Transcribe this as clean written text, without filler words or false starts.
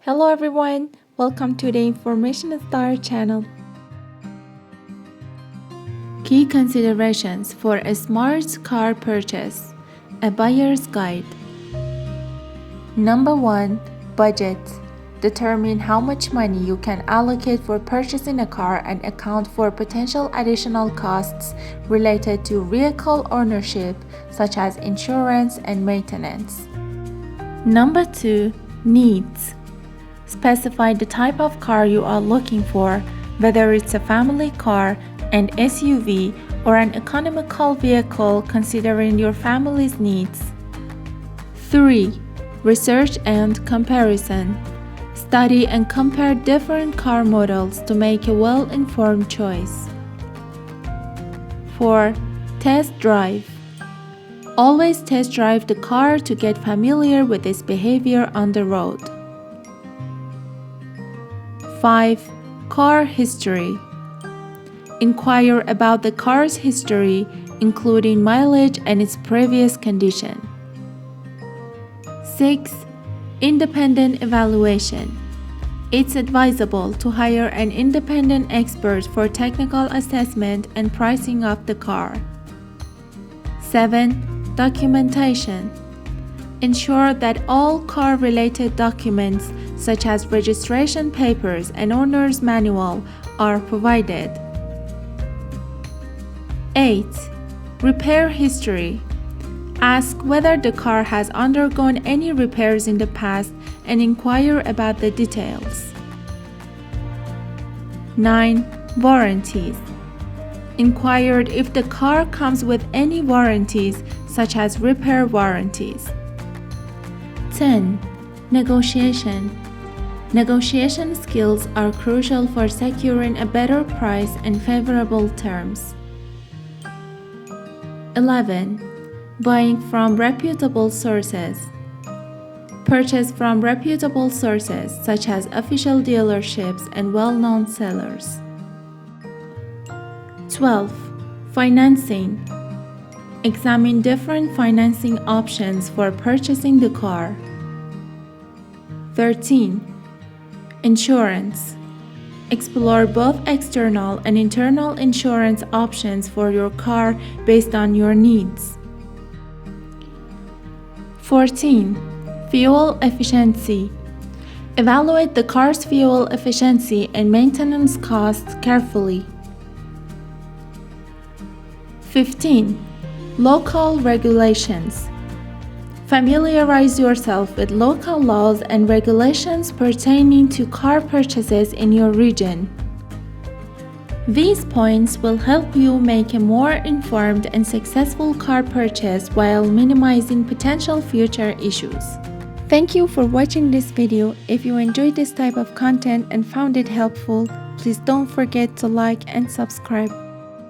Hello everyone, welcome to the Information Star channel. Key considerations for a smart car purchase. A buyer's guide. Number 1. Budget. Determine how much money you can allocate for purchasing a car and account for potential additional costs related to vehicle ownership, such as insurance and maintenance. Number 2. Needs. Specify the type of car you are looking for, whether it's a family car, an SUV, or an economical vehicle considering your family's needs. 3. Research and comparison. Study and compare different car models to make a well-informed choice. 4. Test drive. Always test drive the car to get familiar with its behavior on the road. 5. Car history. Inquire about the car's history, including mileage and its previous condition. 6. Independent evaluation. It's advisable to hire an independent expert for technical assessment and pricing of the car. 7. Documentation. Ensure that all car-related documents, such as registration papers and owner's manual, are provided. 8. Repair history. Ask whether the car has undergone any repairs in the past and inquire about the details. 9. Warranties. Inquire if the car comes with any warranties, such as repair warranties. 10. Negotiation. Negotiation skills are crucial for securing a better price and favorable terms. 11. Buying from reputable sources. Purchase from reputable sources such as official dealerships and well-known sellers. 12. Financing. Examine different financing options for purchasing the car. 13. Insurance. Explore both external and internal insurance options for your car based on your needs. 14. Fuel efficiency. Evaluate the car's fuel efficiency and maintenance costs carefully. 15. Local regulations. Familiarize yourself with local laws and regulations pertaining to car purchases in your region. These points will help you make a more informed and successful car purchase while minimizing potential future issues. Thank you for watching this video. If you enjoyed this type of content and found it helpful, please don't forget to like and subscribe.